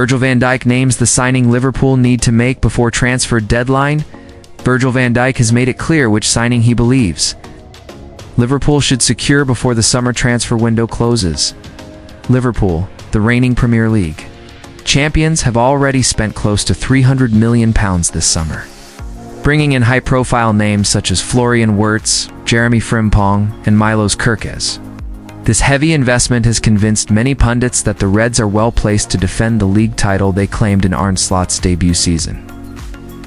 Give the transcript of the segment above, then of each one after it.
Virgil van Dijk names the signing Liverpool need to make before transfer deadline. Virgil van Dijk has made it clear which signing he believes Liverpool should secure before the summer transfer window closes. Liverpool, the reigning Premier League champions, have already spent close to £300 million this summer, bringing in high-profile names such as Florian Wirtz, Jeremy Frimpong, and Milos Kerkez. This heavy investment has convinced many pundits that the Reds are well-placed to defend the league title they claimed in Arne Slot's debut season.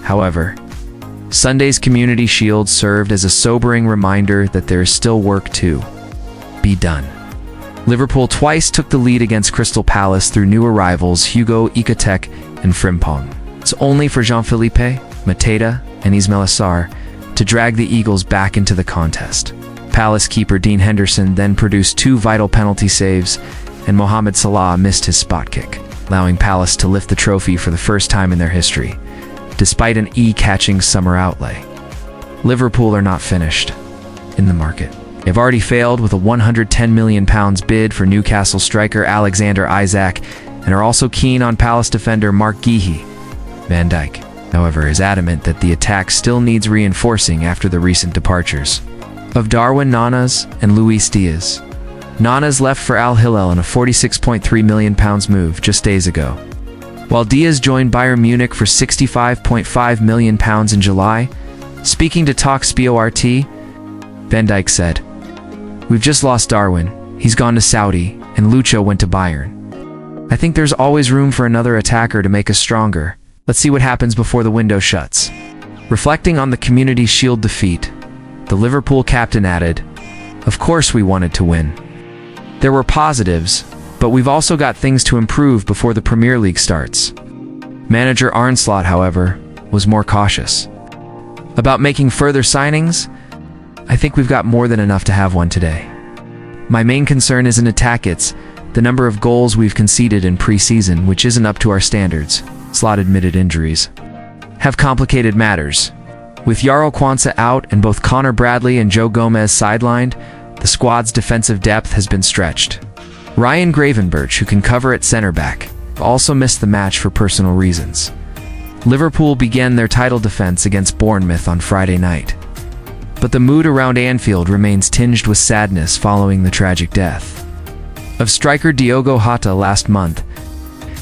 However, Sunday's Community Shield served as a sobering reminder that there is still work to be done. Liverpool twice took the lead against Crystal Palace through new arrivals Hugo Ekitike and Frimpong. It's only for Jean-Philippe, Mateta, and Ismail Assar to drag the Eagles back into the contest. Palace keeper Dean Henderson then produced two vital penalty saves, and Mohamed Salah missed his spot kick, allowing Palace to lift the trophy for the first time in their history, despite an eye-catching summer outlay. Liverpool are not finished in the market. They've already failed with a £110 million bid for Newcastle striker Alexander Isak, and are also keen on Palace defender Mark Guéhi. Van Dijk, however, is adamant that the attack still needs reinforcing after the recent departures of Darwin Núñez and Luis Diaz. Núñez left for Al Hilal in a £46.3 million move just days ago, while Diaz joined Bayern Munich for £65.5 million in July. Speaking to Talk Sport, Van Dijk said, "We've just lost Darwin, he's gone to Saudi, and Lucho went to Bayern. I think there's always room for another attacker to make us stronger. Let's see what happens before the window shuts." Reflecting on the Community Shield defeat, the Liverpool captain added, "Of course we wanted to win. There were positives, but we've also got things to improve before the Premier League starts." Manager Arne Slot, however, was more cautious. "About making further signings? I think we've got more than enough to have one today. My main concern isn't attack, it's the number of goals we've conceded in pre-season, which isn't up to our standards." Slot admitted injuries have complicated matters. With Yarel Quansah out and both Connor Bradley and Joe Gomez sidelined, the squad's defensive depth has been stretched. Ryan Gravenberch, who can cover at center-back, also missed the match for personal reasons. Liverpool began their title defense against Bournemouth on Friday night, but the mood around Anfield remains tinged with sadness following the tragic death of striker Diogo Jota last month.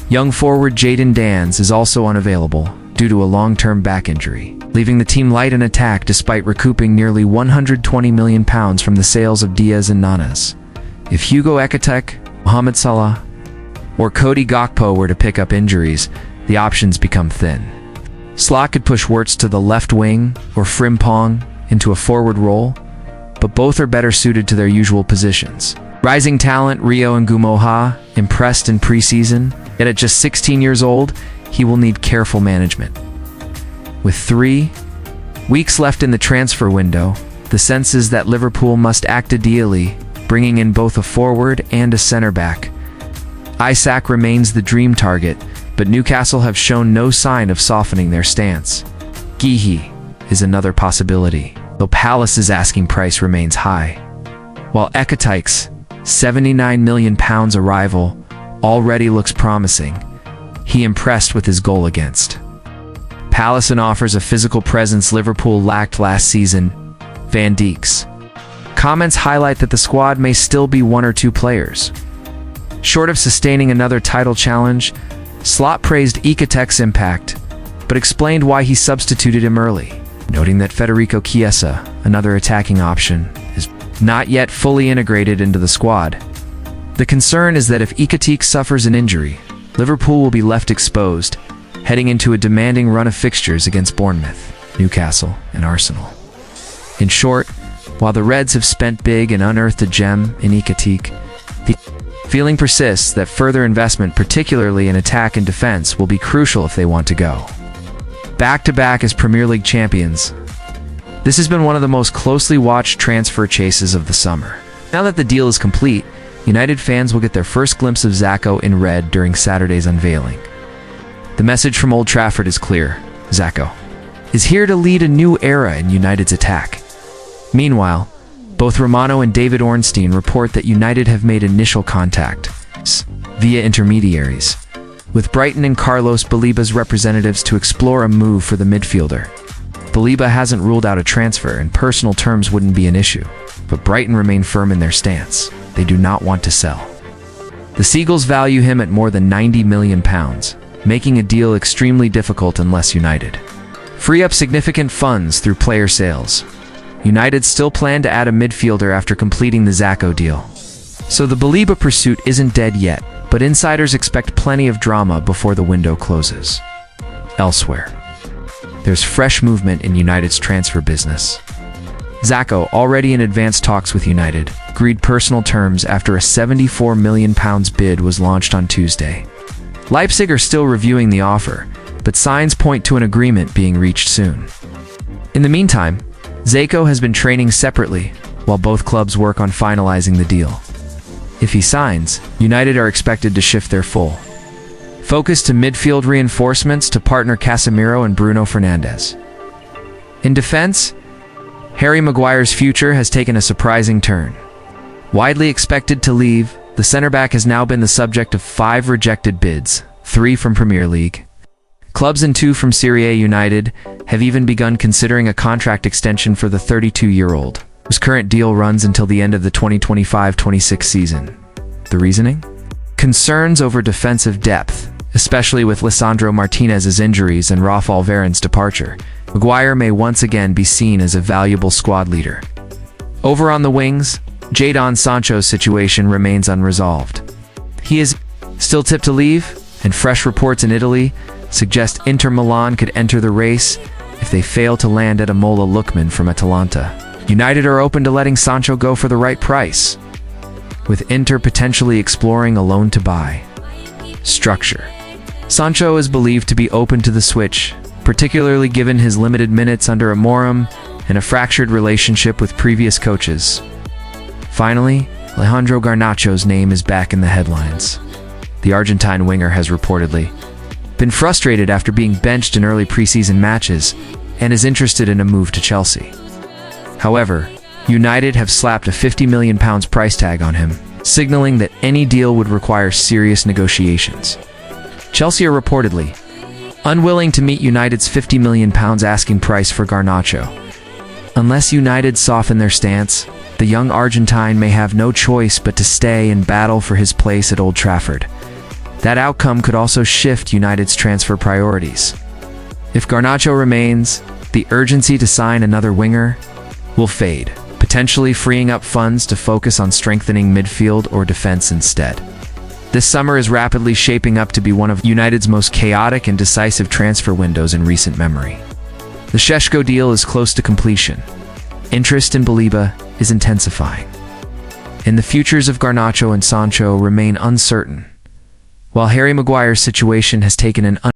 Young forward Jadon Danns is also unavailable due to a long-term back injury, leaving the team light in attack despite recouping nearly £120 million from the sales of Diaz and Núñez. If Hugo Ekitike, Mohamed Salah, or Cody Gakpo were to pick up injuries, the options become thin. Slot could push Wirtz to the left wing or Frimpong into a forward role, but both are better suited to their usual positions. Rising talent Rio Ngumoha impressed in pre-season, yet at just 16 years old, he will need careful management. With 3 weeks left in the transfer window, the sense is that Liverpool must act ideally, bringing in both a forward and a center-back. Isak remains the dream target, but Newcastle have shown no sign of softening their stance. Guéhi is another possibility, though Palace's asking price remains high. While Ekitike's £79 million arrival already looks promising, he impressed with his goal against Palace and offers a physical presence Liverpool lacked last season. Van Dijk's comments highlight that the squad may still be 1 or 2 players short of sustaining another title challenge. Slot praised Ekitike's impact, but explained why he substituted him early, noting that Federico Chiesa, another attacking option, is not yet fully integrated into the squad. The concern is that if Ekitike suffers an injury, Liverpool will be left exposed, heading into a demanding run of fixtures against Bournemouth, Newcastle, and Arsenal. In short, while the Reds have spent big and unearthed a gem in Ekitike, the feeling persists that further investment, particularly in attack and defense, will be crucial if they want to go back-to-back as Premier League champions. This has been one of the most closely watched transfer chases of the summer. Now that the deal is complete, United fans will get their first glimpse of Xhaka in red during Saturday's unveiling. The message from Old Trafford is clear: Xhaka is here to lead a new era in United's attack. Meanwhile, both Romano and David Ornstein report that United have made initial contact via intermediaries with Brighton and Carlos Balíba's representatives to explore a move for the midfielder. Balíba hasn't ruled out a transfer, and personal terms wouldn't be an issue, but Brighton remain firm in their stance. They do not want to sell. The Seagulls value him at more than £90 million, making a deal extremely difficult unless United free up significant funds through player sales. United still plan to add a midfielder after completing the Zacco deal. So the Balíba pursuit isn't dead yet, but insiders expect plenty of drama before the window closes. Elsewhere, there's fresh movement in United's transfer business. Zacco, already in advanced talks with United, agreed personal terms after a £74 million bid was launched on Tuesday. Leipzig are still reviewing the offer, but signs point to an agreement being reached soon. In the meantime, Zacco has been training separately while both clubs work on finalizing the deal. If he signs, United are expected to shift their full focus to midfield reinforcements to partner Casemiro and Bruno Fernandes. In defense, Harry Maguire's future has taken a surprising turn. Widely expected to leave, the centre-back has now been the subject of 5 rejected bids, 3 from Premier League clubs and 2 from Serie A. United have even begun considering a contract extension for the 32-year-old, whose current deal runs until the end of the 2025-26 season. The reasoning? Concerns over defensive depth, especially with Lisandro Martinez's injuries and Rafael Varane's departure. Maguire may once again be seen as a valuable squad leader. Over on the wings, Jadon Sancho's situation remains unresolved. He is still tipped to leave, and fresh reports in Italy suggest Inter Milan could enter the race if they fail to land Ademola Lookman from Atalanta. United are open to letting Sancho go for the right price, with Inter potentially exploring a loan to buy structure. Sancho is believed to be open to the switch, particularly given his limited minutes under Amorim and a fractured relationship with previous coaches. Finally, Alejandro Garnacho's name is back in the headlines. The Argentine winger has reportedly been frustrated after being benched in early preseason matches and is interested in a move to Chelsea. However, United have slapped a £50 million price tag on him, signaling that any deal would require serious negotiations. Chelsea are reportedly unwilling to meet United's £50 million asking price for Garnacho. Unless United soften their stance, the young Argentine may have no choice but to stay and battle for his place at Old Trafford. That outcome could also shift United's transfer priorities. If Garnacho remains, the urgency to sign another winger will fade, potentially freeing up funds to focus on strengthening midfield or defense instead. This summer is rapidly shaping up to be one of United's most chaotic and decisive transfer windows in recent memory. The Šeško deal is close to completion. Interest in Balíba is intensifying, and the futures of Garnacho and Sancho remain uncertain, while Harry Maguire's situation has taken an